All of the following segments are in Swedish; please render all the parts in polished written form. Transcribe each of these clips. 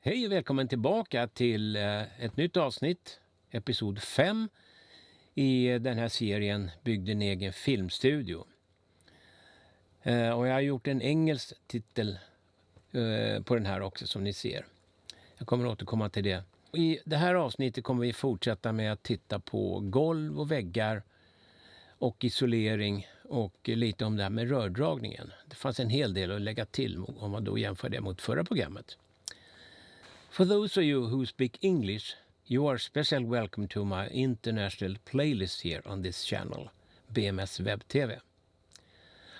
Hej och välkommen tillbaka till ett nytt avsnitt, episod 5 i den här serien Bygg din egen filmstudio. Och jag har gjort en engelsk titel på den här också som ni ser. Jag kommer återkomma till det. I det här avsnittet kommer vi fortsätta med att titta på golv och väggar och isolering och lite om det här med rördragningen. Det fanns en hel del att lägga till om man då jämför det mot förra programmet. For those of you who speak English, you are special welcome to my international playlist here on this channel, BMS Web TV.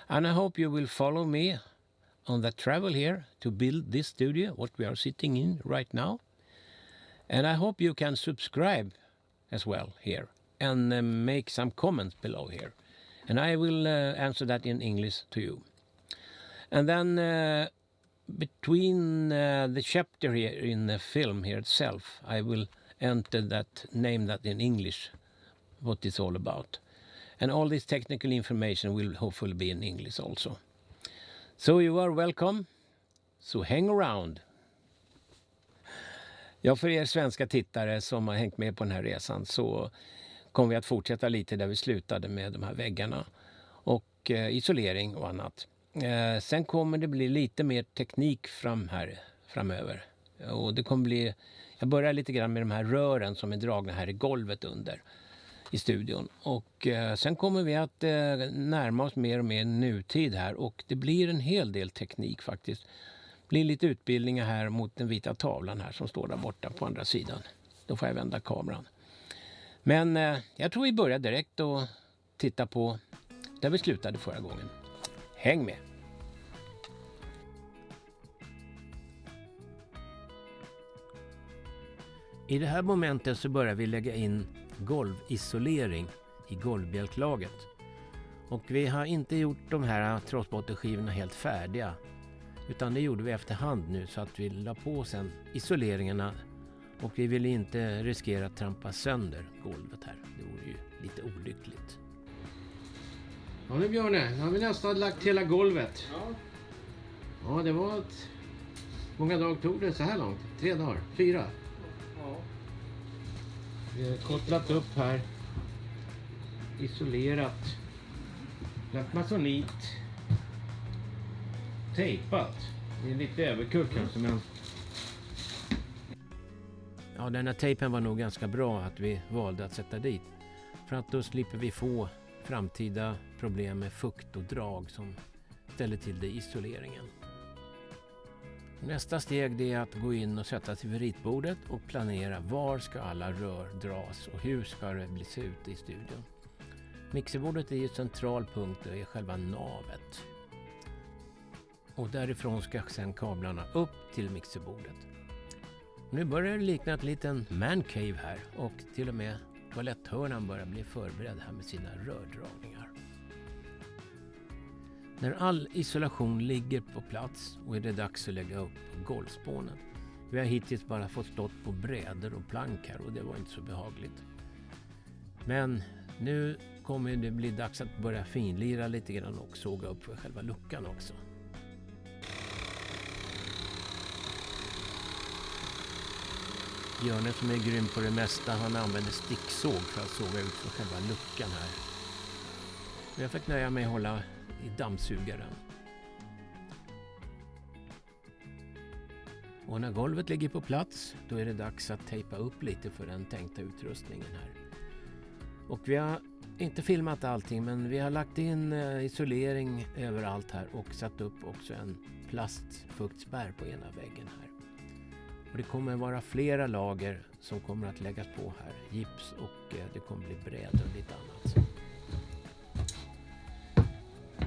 And I hope you will follow me on the travel here to build this studio, what we are sitting in right now. And I hope you can subscribe as well here and make some comments below here. And I will answer that in English to you. And then between the chapter here in the film here itself, I will name that in English, what it's all about. And all this technical information will hopefully be in English also. So you are welcome, so hang around. Ja, för er svenska tittare som har hängt med på den här resan så kommer vi att fortsätta lite där vi slutade med de här väggarna och isolering och annat. Sen kommer det bli lite mer teknik framöver. Och det kommer bli, jag börjar lite grann med de här rören som är dragna här i golvet under i studion. Och sen kommer vi att närma oss mer och mer nutid här. Och det blir en hel del teknik faktiskt. Det blir lite utbildningar här mot den vita tavlan här som står där borta på andra sidan. Då får jag vända kameran. Men jag tror vi börjar direkt och titta på där vi slutade förra gången. Häng med! I det här momentet så börjar vi lägga in golvisolering i golvbjälklaget. Och vi har inte gjort de här trossbottenskivorna helt färdiga. Utan det gjorde vi efterhand nu så att vi la på sen isoleringarna. Och vi ville inte riskera att trampa sönder golvet här. Det vore ju lite olyckligt. Ja nu Björne, nu har vi nästan lagt hela golvet. Ja, det var ett... Många dagar tog det så här långt? 3 dagar? 4? Ja. Vi har kopplat upp här. Isolerat. Lagt masonit. Tejpat. Det är lite överkull kanske men... Ja, den här tejpen var nog ganska bra att vi valde att sätta dit. För att då slipper vi få framtida problem med fukt och drag som ställer till det i isoleringen. Nästa steg det är att gå in och sätta sig vid ritbordet och planera var ska alla rör dras och hur ska det se ut i studion. Mixerbordet är ju central punkt, det är själva navet. Och därifrån ska sen kablarna upp till mixerbordet. Nu börjar det likna ett liten mancave här och till och med toaletthörnan börjar bli förberedd här med sina rördragningar. När all isolation ligger på plats och är det dags att lägga upp golvspånen. Vi har hittills bara fått stått på brädor och plank här och det var inte så behagligt. Men nu kommer det bli dags att börja finlira lite grann och såga upp för själva luckan också. Björne som är grym på det mesta, han använder sticksåg för att såga ut för själva luckan här. Men jag fick nöja mig att hålla i dammsugaren. Och när golvet ligger på plats, då är det dags att tejpa upp lite för den tänkta utrustningen här. Och vi har inte filmat allting, men vi har lagt in isolering överallt här och satt upp också en plastfuktspärr på ena väggen här. Och det kommer vara flera lager som kommer att läggas på här. Gips och det kommer bli brädor och lite annat.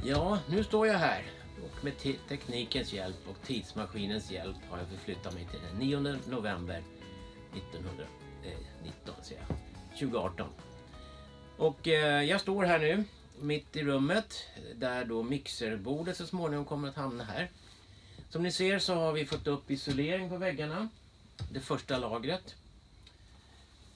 Ja, nu står jag här och med teknikens hjälp och tidsmaskinens hjälp har jag förflyttat mig till den 9 november 2018. Och jag står här nu mitt i rummet där då mixerbordet så småningom kommer att hamna här. Som ni ser så har vi fått upp isolering på väggarna, det första lagret.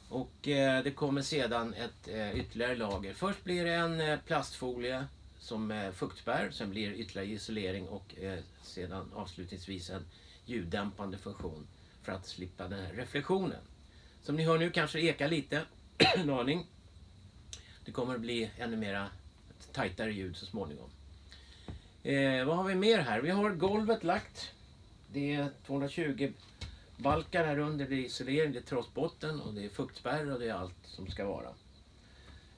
Och det kommer sedan ett ytterligare lager. Först blir det en plastfolie som fuktspärr, sen blir det ytterligare isolering och sedan avslutningsvis en ljuddämpande funktion för att slippa den här reflektionen. Som ni hör nu kanske det ekar lite, en aning. Det kommer att bli ännu mera tajtare ljud så småningom. Vad har vi mer här? Vi har golvet lagt. Det är 220 balkar här under, det är isolering, det är trossbotten och det är fuktspärr och det är allt som ska vara.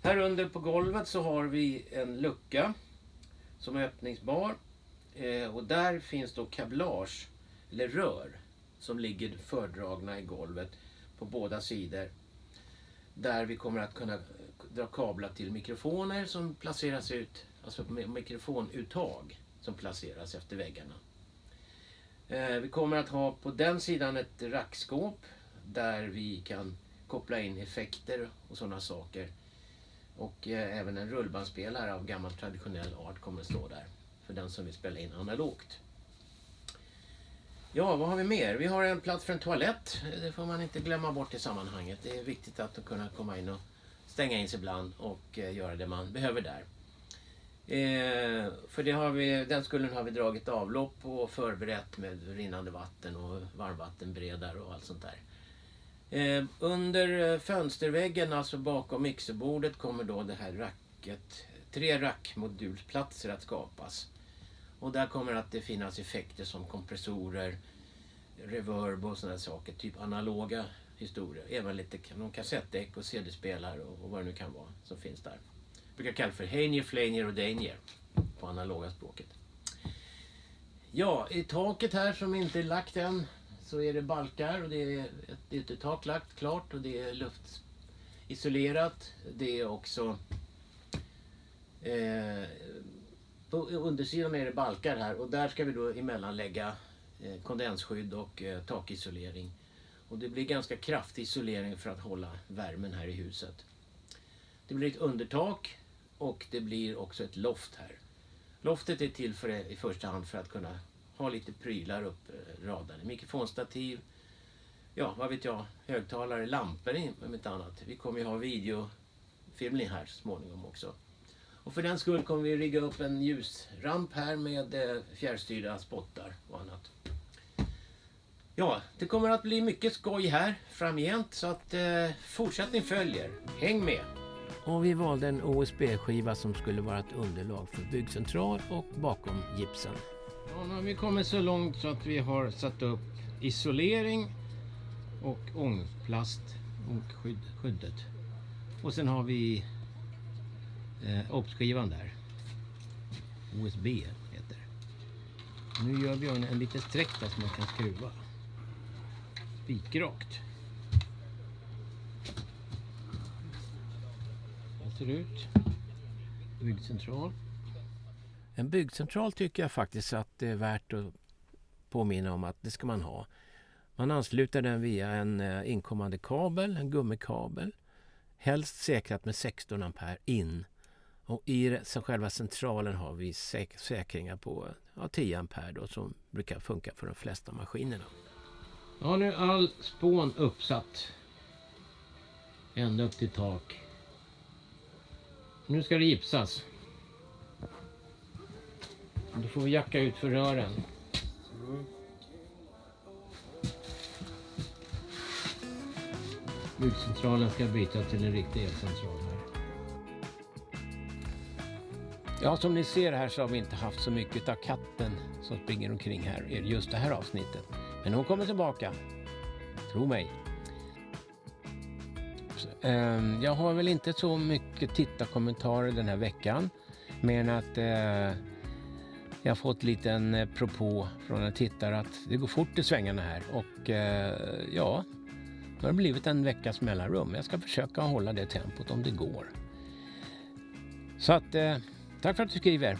Här under på golvet så har vi en lucka som är öppningsbar. Och där finns då kablage eller rör som ligger fördragna i golvet på båda sidor. Där vi kommer att kunna dra kablar till mikrofoner som placeras ut, alltså mikrofonuttag som placeras efter väggarna. Vi kommer att ha på den sidan ett rackskåp där vi kan koppla in effekter och sådana saker. Och även en rullbandspelare av gammal traditionell art kommer att stå där för den som vill spela in analogt. Ja, vad har vi mer? Vi har en plats för en toalett. Det får man inte glömma bort i sammanhanget. Det är viktigt att kunna komma in och stänga in sig ibland och göra det man behöver där. För det har vi, den skulden har vi dragit avlopp och förberett med rinnande vatten och varmvattenbredare och allt sånt där. Under fönsterväggen, alltså bakom mixerbordet, kommer då det här racket, 3 rackmodulsplatser att skapas. Och där kommer att det finnas effekter som kompressorer, reverb och sådana saker, typ analoga historier. Även lite kassettdäck och CD-spelare och vad det nu kan vara som finns där. Brukar kalla för Heinier, Fleinier och Deinier på analoga språket. Ja, i taket här som inte är lagt än så är det balkar och det är ett yttertak lagt klart och det är luftisolerat. Det är också på undersidan är det balkar här och där ska vi då emellan lägga kondensskydd och takisolering. Och det blir ganska kraftig isolering för att hålla värmen här i huset. Det blir ett undertak och det blir också ett loft här. Loftet är till för i första hand för att kunna ha lite prylar uppradade. Mikrofonstativ, ja vad vet jag, högtalare, lampor om inte annat. Vi kommer ju ha videofilmning här så småningom också. Och för den skull kommer vi rigga upp en ljusramp här med fjärrstyrda spottar och annat. Ja, det kommer att bli mycket skoj här framgent så att fortsättning följer. Häng med! Och vi valde en OSB-skiva som skulle vara ett underlag för byggcentral och bakom gipsen. Ja, nu har vi kommit så långt så att vi har satt upp isolering och ångplast och skyddet. Och sen har vi OPS-skivan där. OSB heter det. Nu gör vi en liten streck där som man kan skruva. Spikrakt. Det ser ut. Byggcentral. En byggcentral tycker jag faktiskt att det är värt att påminna om att det ska man ha. Man ansluter den via en inkommande kabel, en gummikabel. Helst säkrat med 16 ampere in. Och i själva centralen har vi säkringar på 10 ampere då, som brukar funka för de flesta maskinerna. Ja, nu är all spån uppsatt. Ända upp till tak. Nu ska det gipsas. Då får vi jacka ut för rören. Byggcentralen ska byta till en riktig elcentral här. Ja, som ni ser här så har vi inte haft så mycket av katten som springer omkring här i just det här avsnittet. Men hon kommer tillbaka. Tro mig. Jag har väl inte så mycket tittarkommentarer den här veckan. Men att jag har fått liten propå från en tittare att det går fort i svängarna här. Och ja, det har blivit en veckas mellanrum. Jag ska försöka hålla det tempot om det går. Så att tack för att du skriver.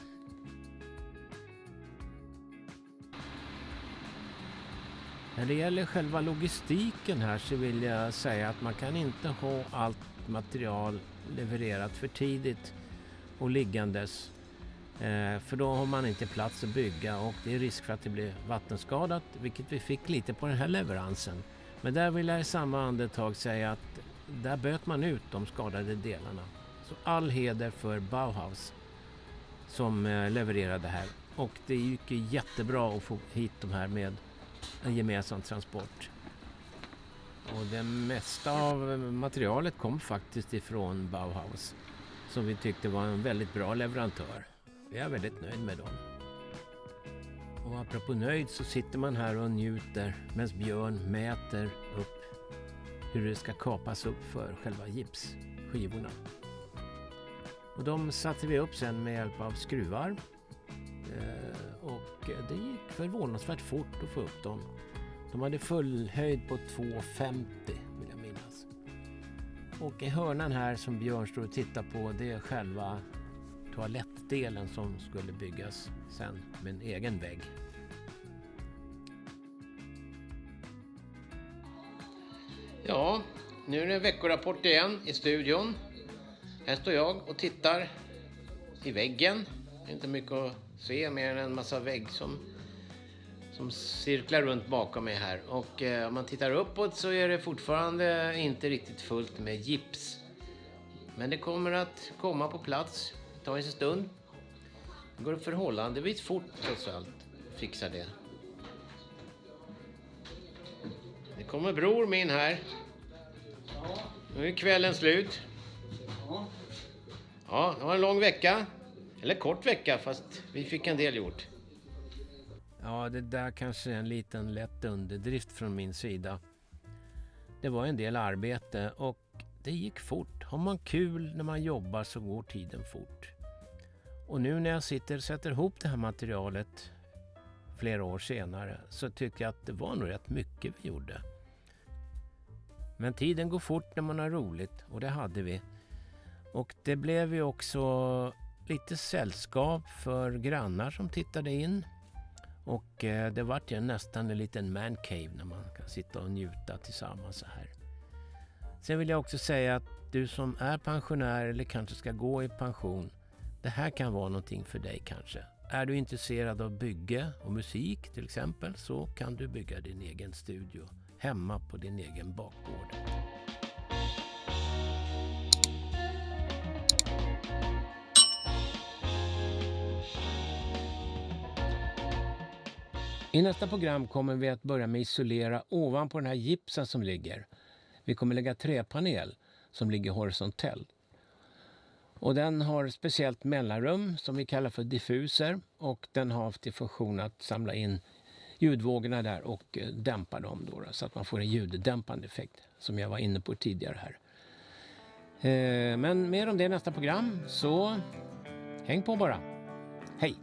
När det gäller själva logistiken här så vill jag säga att man kan inte ha allt material levererat för tidigt och liggandes. För då har man inte plats att bygga och det är risk för att det blir vattenskadat, vilket vi fick lite på den här leveransen. Men där vill jag i samma andetag säga att där böt man ut de skadade delarna. Så all heder för Bauhaus som levererade här. Och det gick ju jättebra att få hit de här med en gemensam transport. det mesta av materialet kom faktiskt ifrån Bauhaus, som vi tyckte var en väldigt bra leverantör. Vi är väldigt nöjd med dem. Och apropå nöjd så sitter man här och njuter medan Björn mäter upp hur det ska kapas upp för själva gipsskivorna. Och de satte vi upp sen med hjälp av skruvar. Och det gick förvånansvärt fort att få upp dem. De hade full höjd på 2,50 vill jag minnas. Och i hörnan här som Björn står och tittar på, det är själva toalettdelen som skulle byggas sen med en egen vägg. Ja, nu är det veckorapport igen i studion. Här står jag och tittar i väggen. Det är inte mycket att se mer än en massa vägg som cirklar runt bakom mig här. Och om man tittar uppåt så är det fortfarande inte riktigt fullt med gips. Men det kommer att komma på plats. Det tar en stund. Det går förhållandevis fort trots allt. Fixa det. Det kommer bror min här. Nu är kvällen slut. Ja, det var en lång vecka. Eller kort vecka, fast vi fick en del gjort. Ja, det där kanske är en liten lätt underdrift från min sida. Det var en del arbete och det gick fort. Har man kul när man jobbar så går tiden fort. Och nu när jag sätter ihop det här materialet flera år senare så tycker jag att det var nog rätt mycket vi gjorde. Men tiden går fort när man har roligt och det hade vi. Och det blev ju också lite sällskap för grannar som tittade in. Och det vart ju nästan en liten man cave när man kan sitta och njuta tillsammans så här. Sen vill jag också säga att du som är pensionär eller kanske ska gå i pension, det här kan vara någonting för dig kanske. Är du intresserad av bygge och musik till exempel så kan du bygga din egen studio hemma på din egen bakgård. I nästa program kommer vi att börja med isolera ovanpå den här gipsen som ligger. Vi kommer lägga träpanel som ligger horisontellt. Och den har speciellt mellanrum som vi kallar för diffuser. Och den har haft till funktion att samla in ljudvågorna där och dämpa dem då, så att man får en ljuddämpande effekt som jag var inne på tidigare här. Men mer om det i nästa program, så häng på bara. Hej!